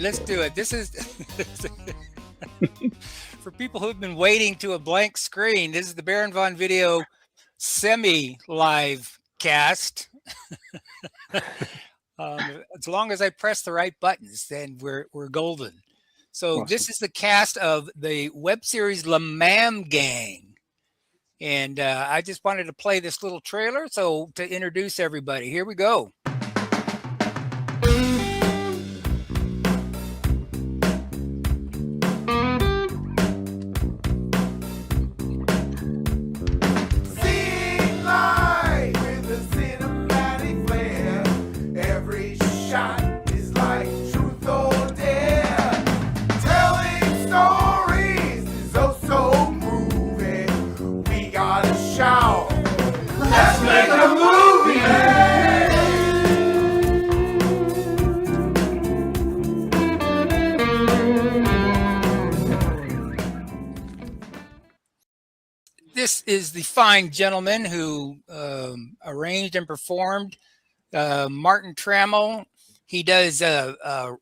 let's do it. This is for people who've been waiting to a blank screen. This is the Baron Von Video semi-live cast. As long as I press the right buttons, then we're golden. So Awesome. This is the cast of the web series L'MaM Gang. And I just wanted to play this little trailer to introduce everybody. Here we go. This is the fine gentleman who arranged and performed Martin Trammell. He does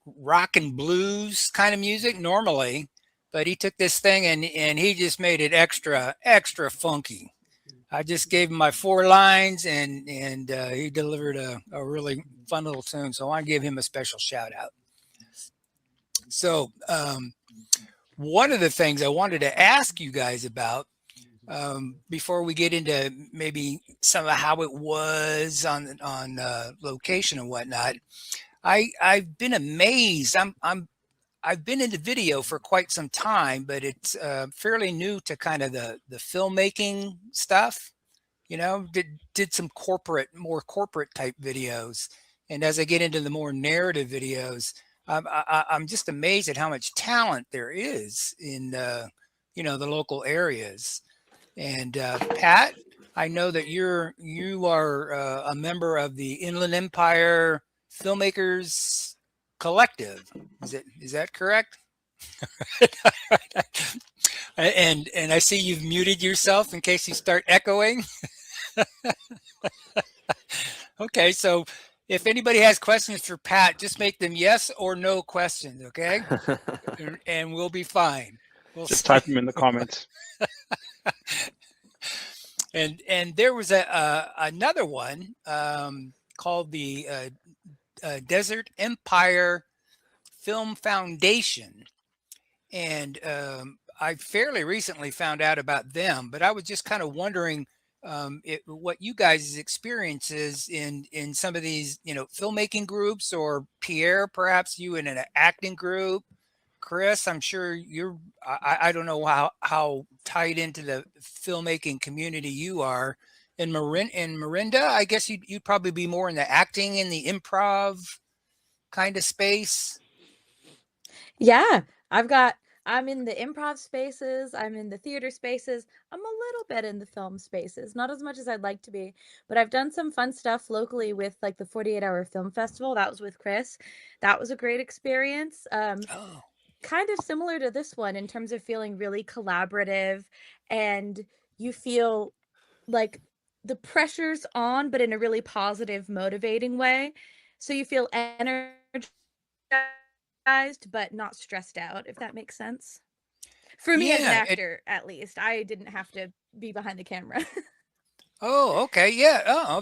rock and blues kind of music normally, but he took this thing and he just made it extra funky. I just gave him my 4 lines and he delivered a really fun little tune. So I want to give him a special shout out. So one of the things I wanted to ask you guys about before we get into maybe some of how it was on location and whatnot, I've been amazed. I've been into video for quite some time, but it's fairly new to kind of the filmmaking stuff. You know, did some more corporate type videos, and as I get into the more narrative videos, I'm just amazed at how much talent there is in the local areas. And Pat, I know that you are a member of the Inland Empire Filmmakers Collective. Is that correct? and I see you've muted yourself in case you start echoing. Okay, so if anybody has questions for Pat, just make them yes or no questions, okay? And we'll be fine. Just type them in the comments. And there was another one called the Desert Empire Film Foundation, and I fairly recently found out about them. But I was just kind of wondering what you guys' experience is in some of these filmmaking groups, or Pierre, perhaps you in an acting group. Chris, I'm sure I don't know how tied into the filmmaking community you are. In Marinda, I guess you'd probably be more in the acting and the improv kind of space. Yeah, I'm in the improv spaces, I'm in the theater spaces, I'm a little bit in the film spaces, not as much as I'd like to be, but I've done some fun stuff locally with like the 48-hour film festival. That was with Chris. That was a great experience. Kind of similar to this one in terms of feeling really collaborative, and you feel like the pressure's on, but in a really positive, motivating way. So you feel energized, but not stressed out, if that makes sense. For me as an actor, at least. I didn't have to be behind the camera. Oh, okay. Yeah. Oh,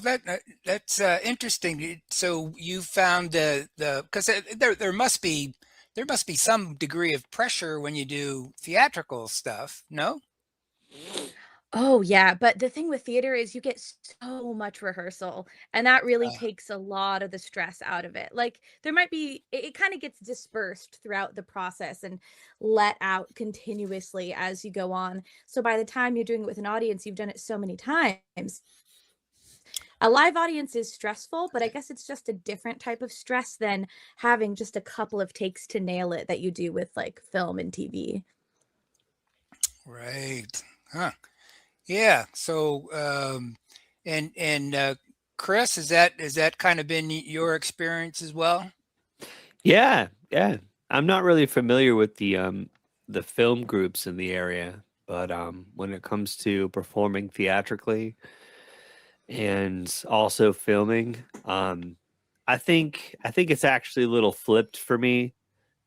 that's interesting. So you found because there must be some degree of pressure when you do theatrical stuff, no? Oh, yeah, but the thing with theater is you get so much rehearsal, and that really takes a lot of the stress out of it. Like, there might be it kind of gets dispersed throughout the process and let out continuously as you go on. So by the time you're doing it with an audience, you've done it so many times. A live audience is stressful, but I guess it's just a different type of stress than having just a couple of takes to nail it that you do with like film and TV. Right. Huh. Yeah. So, and Chris, has that kind of been your experience as well? Yeah. I'm not really familiar with the film groups in the area, but when it comes to performing theatrically and also filming, I think it's actually a little flipped for me.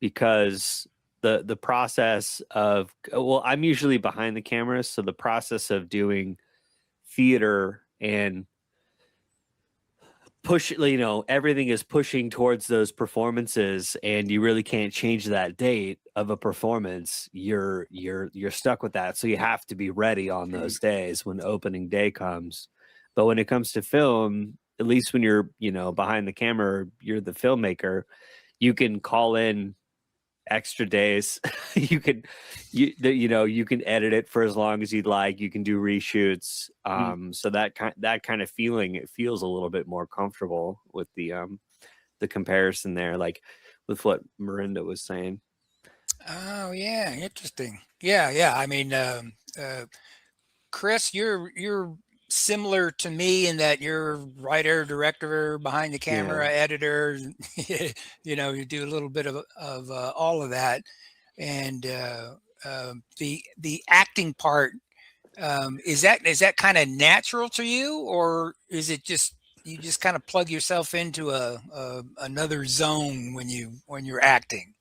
because the process of, well, I'm usually behind the camera, so the process of doing theater and push, everything is pushing towards those performances, and you really can't change that date of a performance. You're stuck with that, so you have to be ready on those days when opening day comes. But when it comes to film, at least when you're behind the camera, you're the filmmaker, you can call in extra days. you can edit it for as long as you'd like. You can do reshoots. So that kind of feeling, it feels a little bit more comfortable with the comparison there, like with what Miranda was saying. Oh yeah, interesting. Yeah. I mean, Chris, you're similar to me in that you're writer, director, behind the camera, editor. You do a little bit of all of that, and the acting part, is that kind of natural to you, or is it just you just kind of plug yourself into another zone when you're acting?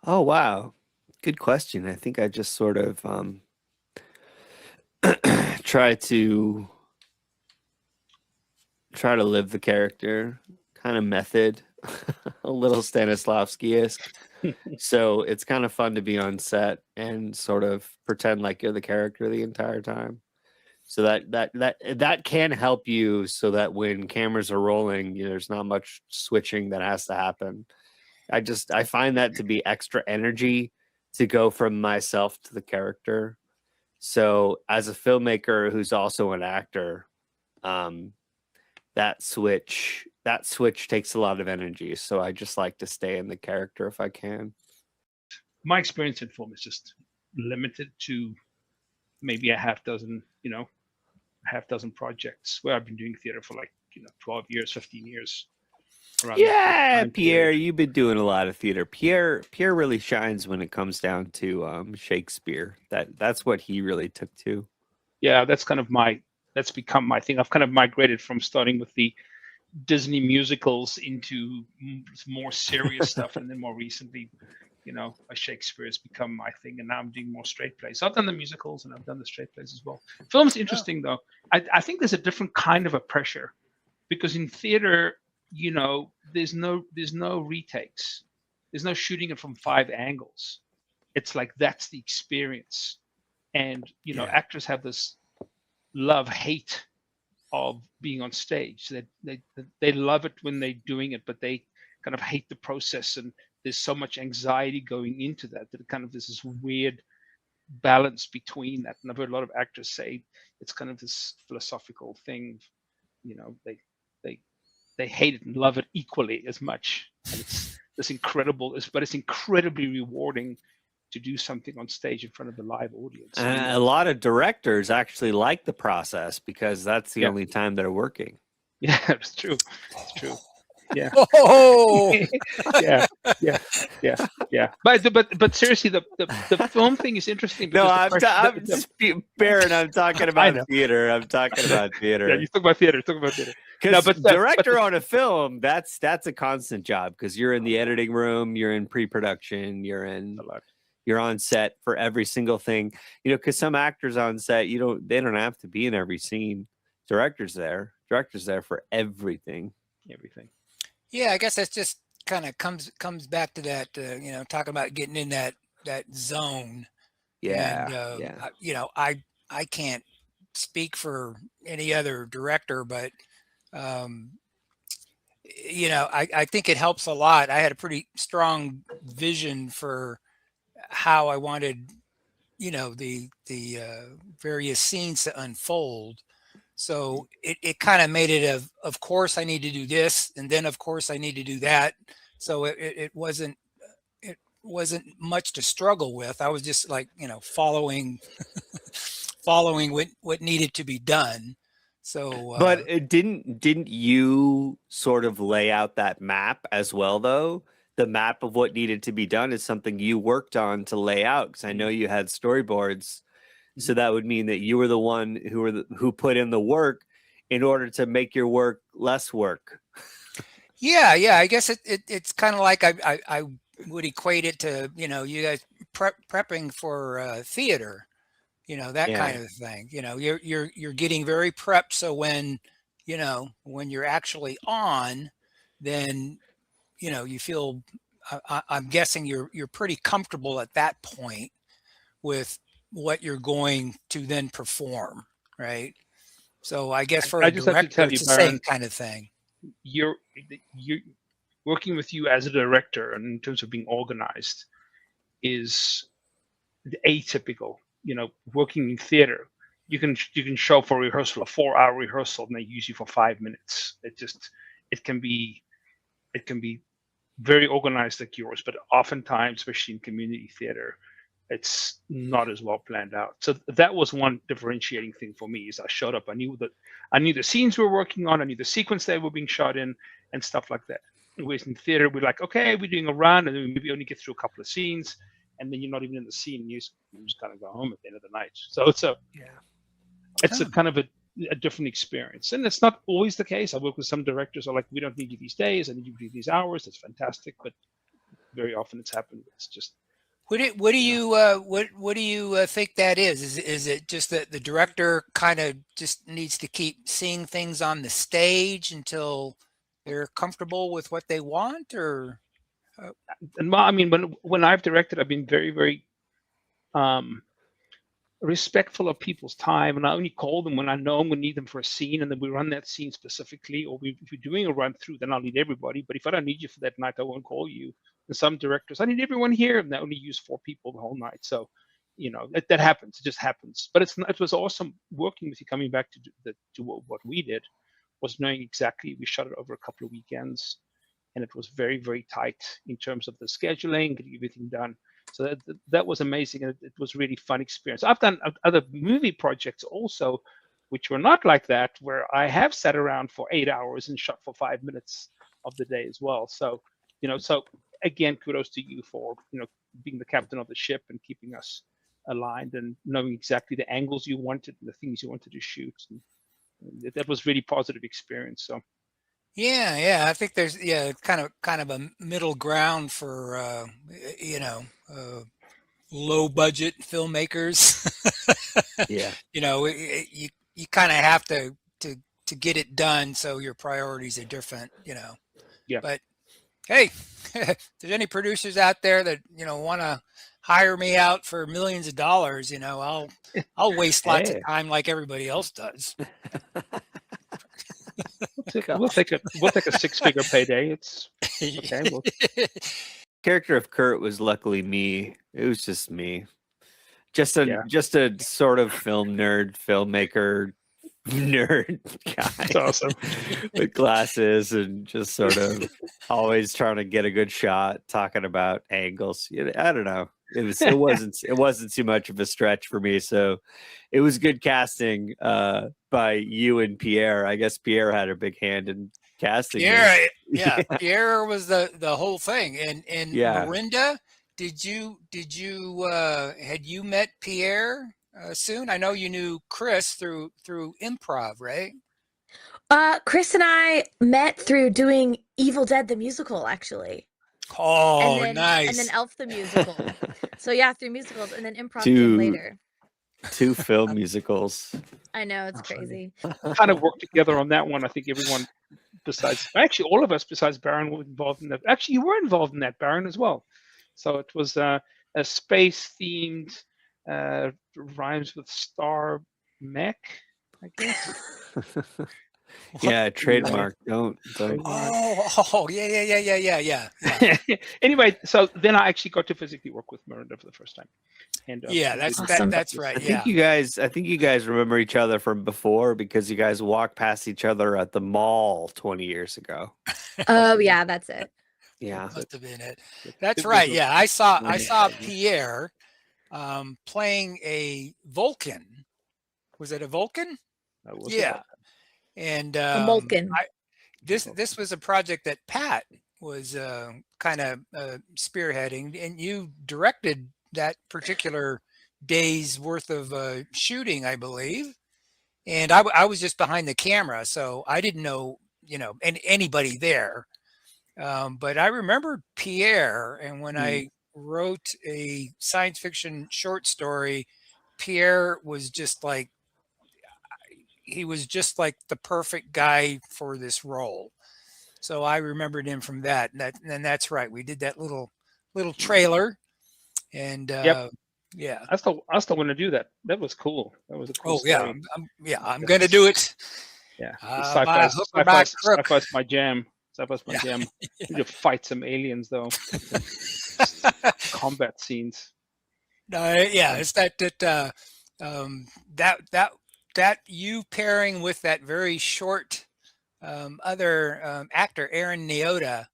Oh wow, good question. I think I just sort of try to live the character, kind of method, a little Stanislavski-esque. So it's kind of fun to be on set and sort of pretend like you're the character the entire time. So that can help you, so that when cameras are rolling, there's not much switching that has to happen. I find that to be extra energy to go from myself to the character. So as a filmmaker who's also an actor, that switch takes a lot of energy. So I just like to stay in the character if I can. My experience in film is just limited to maybe a half dozen projects where I've been doing theater for 12 years, 15 years. Yeah, Pierre, you've been doing a lot of theater. Pierre really shines when it comes down to Shakespeare. That's what he really took to. Yeah, that's become my thing. I've kind of migrated from starting with the Disney musicals into more serious stuff, and then more recently, a Shakespeare has become my thing, and now I'm doing more straight plays. So I've done the musicals and I've done the straight plays as well. Film's interesting though. I think there's a different kind of a pressure, because in theater, there's no retakes. There's no shooting it from 5 angles. It's like that's the experience. And actors have this love-hate of being on stage. They love it when they're doing it, but they kind of hate the process, and there's so much anxiety going into that it kind of there's this weird balance between that. And I've heard a lot of actors say it's kind of this philosophical thing. They hate it and love it equally as much. And it's this but it's incredibly rewarding to do something on stage in front of a live audience. A lot of directors actually like the process, because that's the only time they're working. Yeah, it's true. It's true. Yeah. Oh. yeah. But seriously, the film thing is interesting. No, I'm Baron. I'm talking about theater. I'm talking about theater. Yeah, you talk about theater. Because director on a film, that's a constant job, because you're in the editing room, you're in pre-production, you're on set for every single thing. Because some actors on set, they don't have to be in every scene. Director's there for everything. Yeah, I guess that's just kind of comes back to that, talking about getting in that zone. Yeah. And, I can't speak for any other director, but I think it helps a lot. I had a pretty strong vision for how I wanted, the various scenes to unfold. So it kind of made it of course I need to do this, and then of course I need to do that. So it wasn't much to struggle with. I was just like, following what needed to be done. So but didn't you sort of lay out that map as well, though? The map of what needed to be done is something you worked on to lay out, because I know you had storyboards. So that would mean that you were the one who put in the work in order to make your work less work. Yeah. I guess it's kind of like I would equate it to, you guys prepping for theater, that Yeah. kind of thing. You're getting very prepped. So when you're actually on, then, you feel, I'm guessing you're pretty comfortable at that point with what you're going to then perform, right? So I guess for I a just have to director, tell it's you, the Baron, same kind of thing. you're working with you as a director, and in terms of being organized, is atypical. Working in theater, you can show up for rehearsal, a 4-hour rehearsal, and they use you for 5 minutes. It can be very organized like yours, but oftentimes, especially in community theater, it's not as well planned out. So that was one differentiating thing for me. Is I showed up, I knew the scenes we were working on, I knew the sequence they were being shot in, and stuff like that. Whereas in theater, we're like, okay, we're doing a run, and then we maybe only get through a couple of scenes, and then you're not even in the scene, and you just kind of go home at the end of the night. So it's a kind of a different experience, and it's not always the case. I work with some directors who are like, we don't need you these days, I need you to do these hours. That's fantastic, but very often it's happened. It's just What do you think that is? Is it just that the director kind of just needs to keep seeing things on the stage until they're comfortable with what they want, or? and I mean, when I've directed, I've been very, very respectful of people's time, and I only call them when I know I'm going to need them for a scene, and then we run that scene specifically. Or if you're doing a run through, then I'll need everybody. But if I don't need you for that night, I won't call you. And some directors, I need everyone here, and they only use 4 people the whole night. So, that happens. It just happens. But it was awesome working with you. Coming back to what we did, was knowing exactly. We shot it over a couple of weekends, and it was very, very tight in terms of the scheduling, getting everything done. So that was amazing, and it was really fun experience. I've done other movie projects also, which were not like that, where I have sat around for 8 hours and shot for 5 minutes of the day as well. So, so again, kudos to you for being the captain of the ship and keeping us aligned and knowing exactly the angles you wanted and the things you wanted to shoot. And that was really positive experience. So. Yeah, I think there's kind of a middle ground for low budget filmmakers. Yeah. You kind of have to get it done, so your priorities are different. Yeah. But hey, if there's any producers out there that want to hire me out for millions of dollars, I'll waste lots of time like everybody else does. We'll take a 6-figure payday. It's okay. Character of Kurt was luckily me. It was just me, just a sort of filmmaker nerd guy. That's awesome. With glasses and just sort of always trying to get a good shot, talking about angles. I don't know. It wasn't too much of a stretch for me. So it was good casting by you and Pierre. I guess Pierre had a big hand in casting. Pierre was the whole thing. And Miranda, had you met Pierre soon? I know you knew Chris through improv, right? Chris and I met through doing Evil Dead the musical, actually. Oh, and then, nice. And then Elf the musical. So through musicals, and then improv came later. 2 film musicals. I know, it's crazy. Kind of worked together on that one. I think everyone all of us besides Baron were involved in that. Actually, you were involved in that, Baron, as well. So it was a space-themed, rhymes with star mech, I guess. Yeah, trademark. Don't. Oh, yeah. Anyway, so then I actually got to physically work with Miranda for the first time. And that's awesome. That's right. I think you guys remember each other from before because you guys walked past each other at the mall 20 years ago. Oh yeah, that's it. Yeah, must have been it. That's right. Yeah, I saw Pierre playing a Vulcan. Was it a Vulcan? Yeah. And a Vulcan. This was a project that Pat was kind of spearheading, and you directed that particular day's worth of shooting, I believe. And I was just behind the camera, so I didn't know, anybody there. But I remember Pierre, and when Hmm. I wrote a science fiction short story, Pierre was just like the perfect guy for this role. So I remembered him from that. And that's right. We did that little trailer, and Yep. yeah. I still want to do that. That was cool. That was a cool Oh yeah, story. I'm gonna do it. Yeah. By hook or by crook. Sci-fi's my jam. Sci-fi's my Yeah. jam. We need to fight some aliens though. Combat scenes. Yeah, it's that you pairing with that very short other actor, Aaron Neota,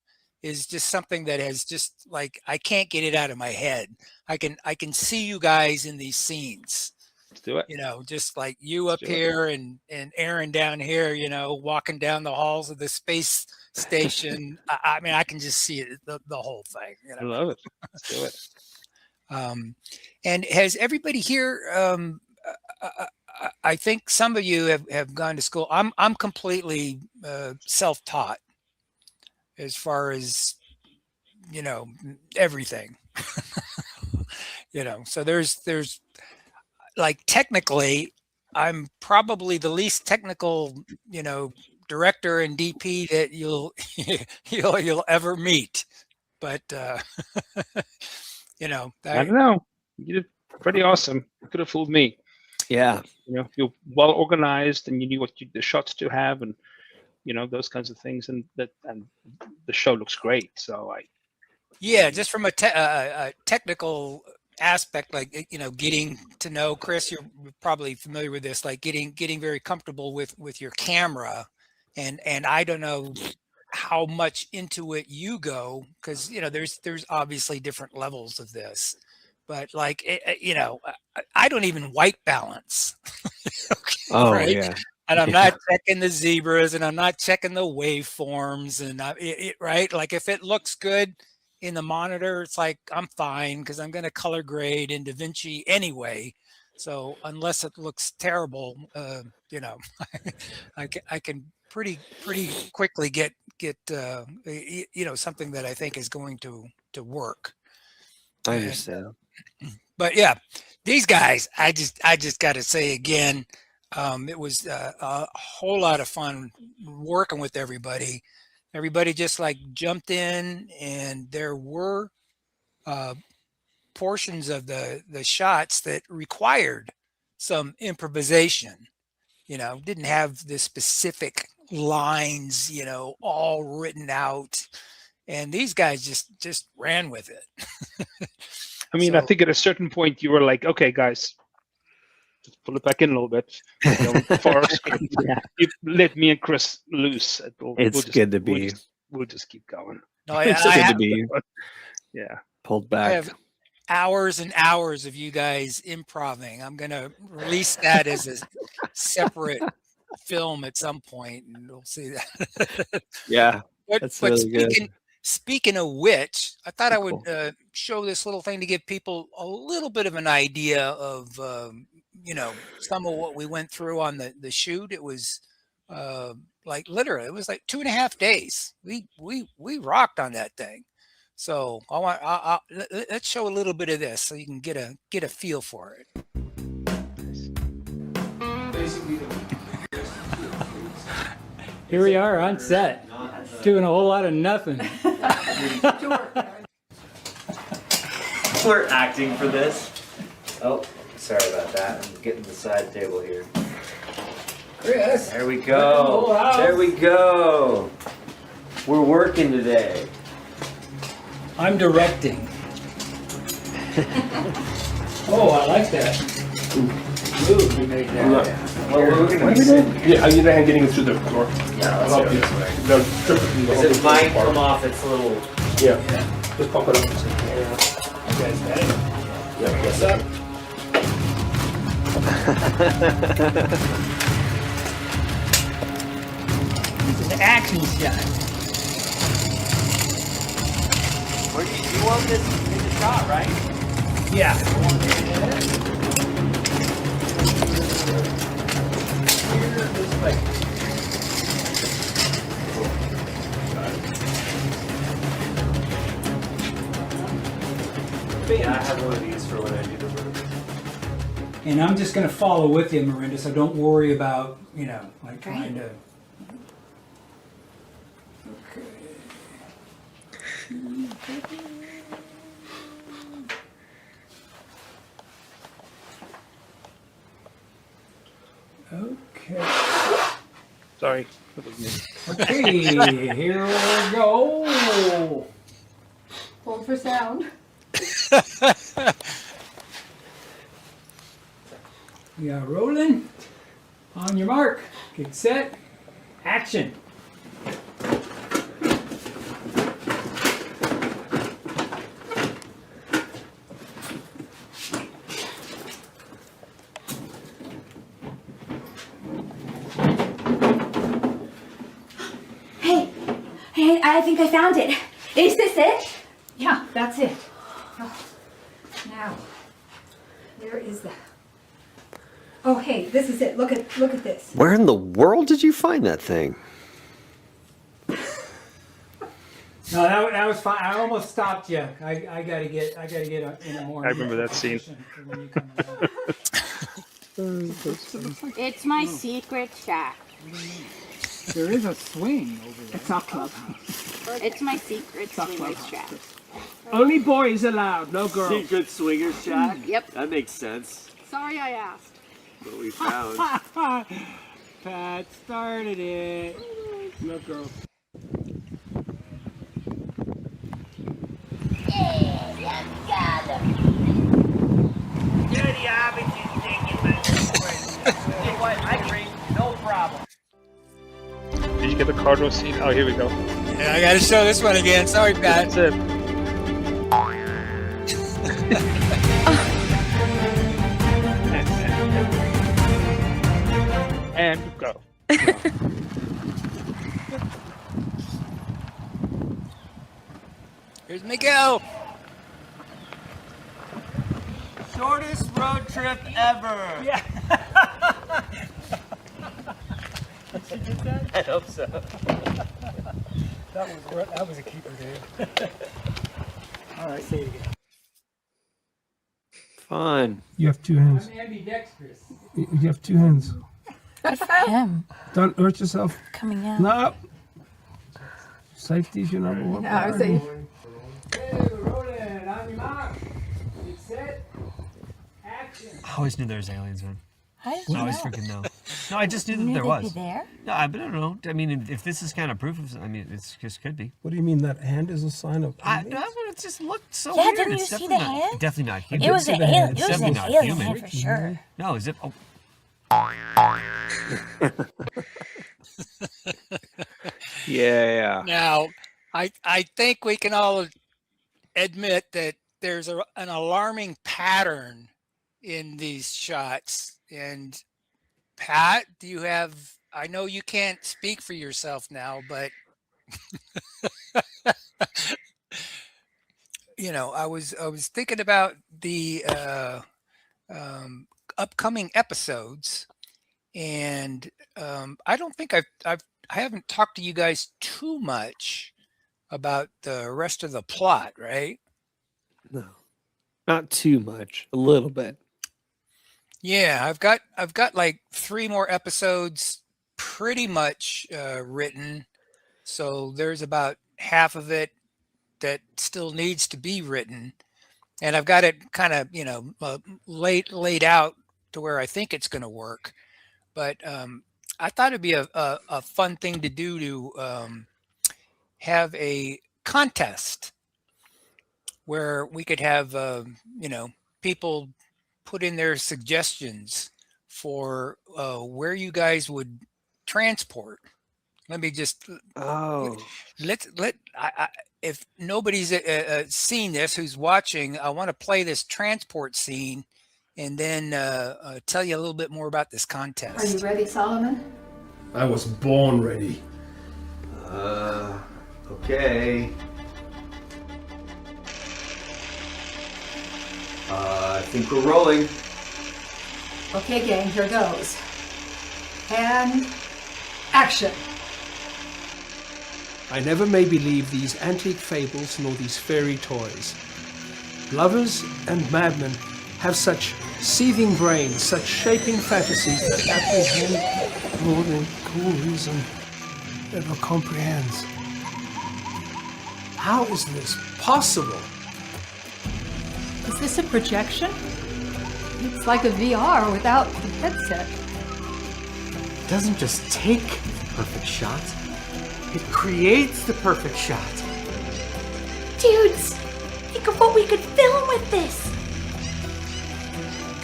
is just something that has just like I can't get it out of my head. I can see you guys in these scenes. Let's do it. Just like you Let's up do it. here and Aaron down here, walking down the halls of the space station. I mean, I can just see it, the whole thing. I love it. Let's do it. And has everybody here? I think some of you have gone to school. I'm completely self-taught as far as everything. So there's like technically, I'm probably the least technical director and DP that you'll ever meet. But I don't know. You did pretty awesome. You could have fooled me. Yeah. You're well organized, and you knew what the shots to have, and those kinds of things, and the show looks great. So just from a technical aspect, like getting to know Chris, you're probably familiar with this, like getting very comfortable with your camera, and I don't know how much into it you go, because there's obviously different levels of this, but like I don't even white balance. Okay, Oh right? yeah. And I'm not checking the zebras, and I'm not checking the waveforms, and right, like if it looks good in the monitor, it's like I'm fine because I'm going to color grade in DaVinci anyway. So unless it looks terrible, I can pretty quickly get something that I think is going to work. I understand. But yeah, these guys, I just got to say again, it was a whole lot of fun working with everybody. Everybody just like jumped in, and there were portions of the shots that required some improvisation. Didn't have the specific lines, all written out, and these guys just ran with it. I mean, I think at a certain point you were like, okay, guys, just pull it back in a little bit. For our script, you let me and Chris loose. It's good to be. We'll just keep going. No, It's good to be Yeah. pulled I back. have hours and hours of you guys improving. I'm going to release that as a separate film at some point, and we'll see that. Yeah, But that's really good. Speaking of which, I thought I would Cool. show this little thing to give people a little bit of an idea of, some of what we went through on the shoot. It was like literally, it was like 2.5 days. We rocked on that thing. So let's show a little bit of this so you can get a feel for it. Here we are on set, doing a whole lot of nothing. We're acting for this. Oh, sorry about that. I'm getting the side table here. Chris. There we go. Wow. There we go. We're working today. I'm directing. Oh, I like that. Move you made there. Well, we're gonna be sitting here. Yeah, you hand getting it through the door. Yeah, let's go this way. No, strip it from the Because it whole might part. come off its little. Yeah, just pop it up. You guys got it? Yeah, What's up? It's an action shot. Where do you want this in the shot, right? Yeah. Yeah, I have one of these for when I do the room. And I'm just going to follow with you, Miranda, so don't worry about, like trying to... Okay. Sorry. That was me. Okay, here we go. Hold for sound. We are rolling. On your mark, get set, action. Hey, I think I found it. Is this it? Yeah, that's it. Oh, now, where is that? Oh, hey, this is it. Look at this. Where in the world did you find that thing? No, that was fine. I almost stopped you. I gotta get in a more. I remember that scene. for when you come around. It's my secret shack. There is a swing over there. It's our clubhouse. It's my secret swingers shack. Only boys allowed, no girls. Secret swingers shack? Yep. That makes sense. Sorry I asked. What we found. Pat started it. No girls. Did you get the cardinal scene? Oh, here we go. Yeah, I got to show this one again. Sorry, Pat. That's it. And go. Here's Miguel. Shortest road trip ever. Yeah. Did you get that? I hope so. That was a keeper, dude. All right, say it again. Fun. You have two hands. I'm ambidextrous. You have two hands. Good for him. Don't hurt yourself. Coming out. No. Safety's your number one. I was saying, Hey, we're rolling. On your mark. Get set. Action. I always knew there was aliens, man. How did I you always know? freaking know. No, I just knew that Knew there they'd was. be there? No, but I don't know. I mean, if this is kind of proof of, I mean, it's just could be. What do you mean that hand is a sign of I, aliens? no, but it just looked so Yeah, weird. didn't It's you see definitely the not, hand? definitely not human. It was see an the alien. hand. It was Definitely an not alien human. hand for sure. No, is it? Oh, Yeah. Now, I think we can all admit that there's an alarming pattern in these shots. And Pat, do you have? I know you can't speak for yourself now, but I was thinking about the upcoming episodes, and I don't think I haven't talked to you guys too much about the rest of the plot, right? No. Not too much. A little bit. Yeah, I've got like 3 more episodes pretty much written. So there's about half of it that still needs to be written. And I've got it kind of, laid out to where I think it's going to work. But I thought it'd be a fun thing to do to have a contest where we could have, people put in their suggestions for where you guys would transport. Let me just if nobody's seen this who's watching, I want to play this transport scene and then tell you a little bit more about this contest. are you ready, Solomon? I was born ready. Okay. I think we're rolling. Okay, gang, here goes. And action. I never may believe these antique fables nor these fairy toys. Lovers and madmen have such seething brains, such shaping fantasies that apprehend more than cool reason ever comprehends. How is this possible? Is this a projection? It's like a VR without the headset. It doesn't just take the perfect shot, it creates the perfect shot. Dudes, think of what we could film with this.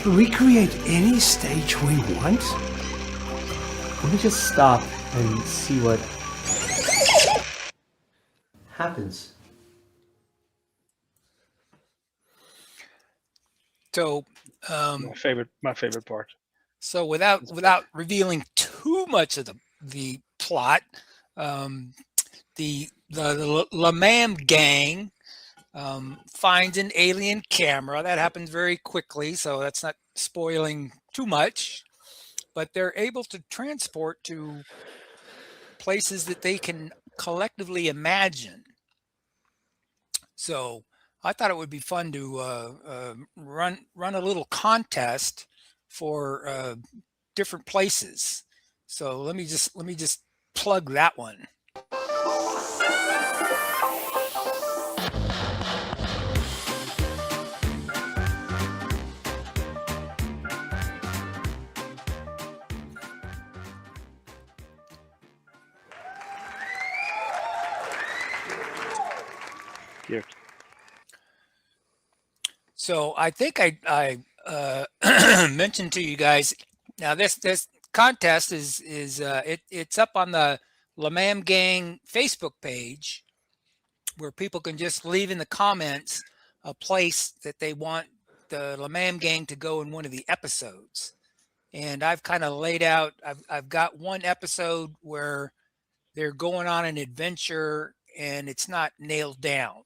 Can we create any stage we want? Let me just stop and see what happens. So, my favorite part. so without revealing too much of the plot, the L'MaM gang finds an alien camera. That happens very quickly, so that's not spoiling too much. But they're able to transport to places that they can collectively imagine. So I thought it would be fun to run a little contest for different places. So let me just plug that one. Here. So I think I mentioned to you guys. Now this contest is it's up on the L'MaM Gang Facebook page, where people can just leave in the comments a place that they want the L'MaM Gang to go in one of the episodes. And I've kind of laid out. I've got one episode where they're going on an adventure and it's not nailed down.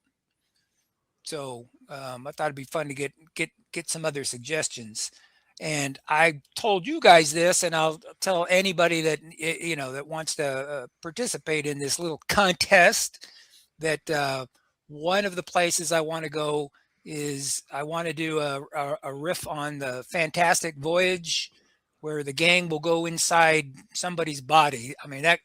So I thought it'd be fun to get some other suggestions. And I told you guys this, and I'll tell anybody that that wants to participate in this little contest that one of the places I want to go is I want to do a riff on the Fantastic Voyage, where the gang will go inside somebody's body. I mean that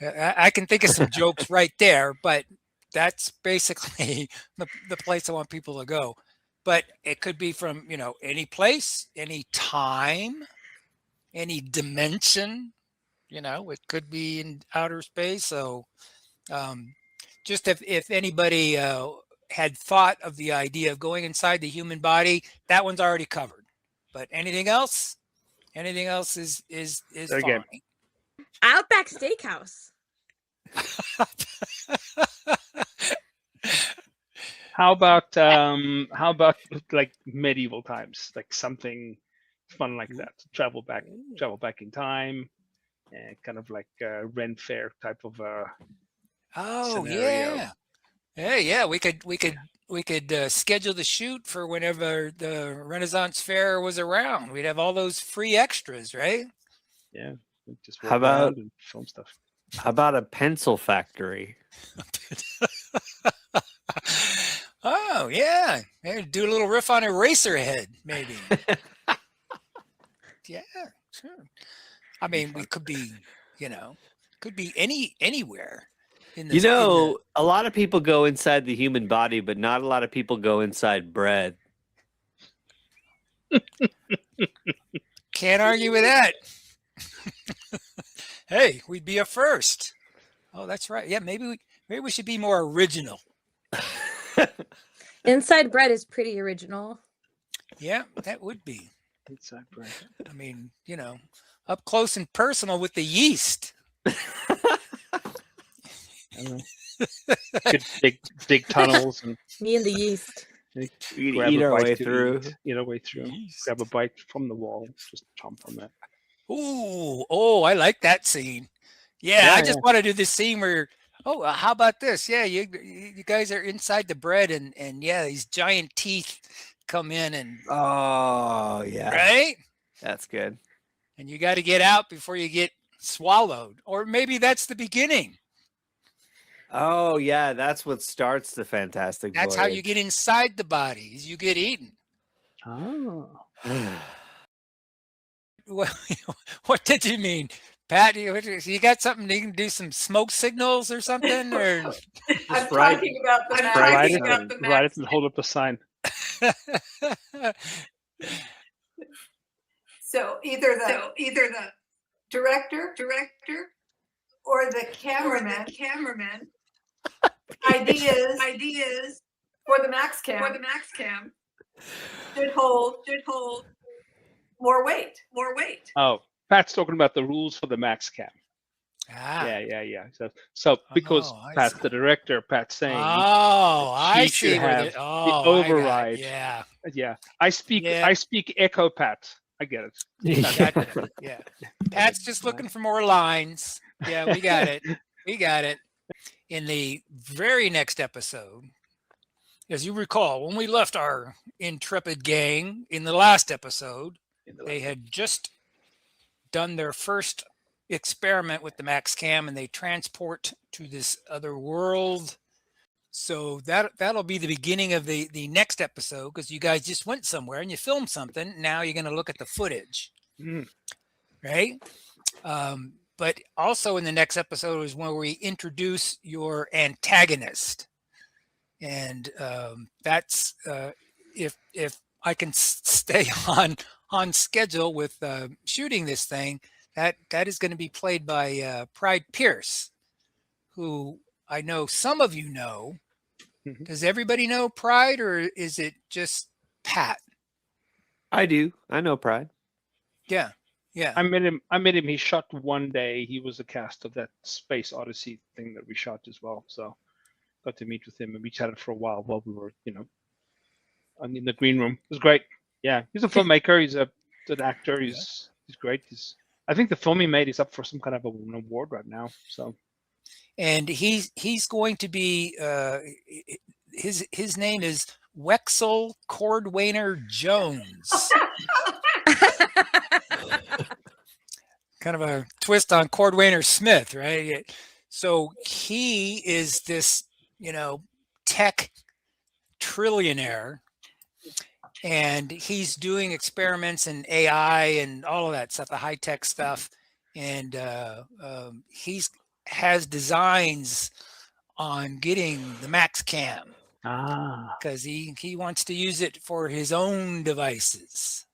I can think of some jokes right there, but that's basically the place I want people to go. But it could be from, any place, any time, any dimension, it could be in outer space. So just if anybody had thought of the idea of going inside the human body, that one's already covered. But anything else is fine. Outback Steakhouse. How about like medieval times, like something fun like that? Travel back in time, and kind of like a Ren Fair type of scenario. yeah. We could schedule the shoot for whenever the Renaissance Fair was around. We'd have all those free extras, right? Yeah, just How about- around and film stuff. How about a pencil factory? Oh yeah, maybe do a little riff on Eraserhead, maybe. Yeah, sure. I mean, we could be, could be anywhere. In this, A lot of people go inside the human body, but not a lot of people go inside bread. Can't argue with that. Hey, we'd be a first. Oh, that's right. Yeah, maybe we should be more original. Inside bread is pretty original. Yeah, that would be. Inside bread. I mean, up close and personal with the yeast. Good big tunnels and Me and the yeast. We'd grab eat a our bite way to through. eat our way through. Grab a bite from the wall, just chomp on that. Oh, I like that scene. Yeah, I just want to do this scene where, how about this? Yeah, you guys are inside the bread and yeah, these giant teeth come in and Oh, yeah. right? That's good. And you got to get out before you get swallowed. Or maybe that's the beginning. Oh yeah, that's what starts the fantastic That's how you get inside the bodies. You get eaten. Oh. What did you mean, Pat? You got something? You can do some smoke signals or something, or I'm talking about the Write Max. it, write it and hold up a sign. So either the director or the cameraman ideas for the Max Cam should hold more weight. Oh, Pat's talking about the rules for the Max Cam. Ah. Yeah. So because I Pat's see. the director, Pat's saying I she see should where have the the override. Yeah. Yeah. I speak echo Pat. I get it. Gotcha. Yeah. Pat's just looking for more lines. Yeah, we got it. We got it. In the very next episode, as you recall, when we left our intrepid gang in the last episode, they had just done their first experiment with the Max Cam, and they transport to this other world. So that'll be the beginning of the next episode, because you guys just went somewhere and you filmed something. Now you're going to look at the footage, right? But also in the next episode is when we introduce your antagonist, and that's if I can stay on schedule with shooting this thing, that is going to be played by Pride Pierce, who I know some of you know. Does everybody know Pride, or is it just Pat? I do. I know Pride. Yeah. I met him. He shot one day. He was a cast of that Space Odyssey thing that we shot as well. So got to meet with him, and we chatted for a while we were, in the green room. It was great. Yeah, he's a filmmaker. He's an actor. He's great. I think the film he made is up for some kind of an award right now. So. And he's going to be his name is Wexel Cordwainer Jones. Kind of a twist on Cordwainer Smith, right? So he is this, tech trillionaire, and he's doing experiments in AI and all of that stuff, the high tech stuff, and he's has designs on getting the Max Cam, because he wants to use it for his own devices.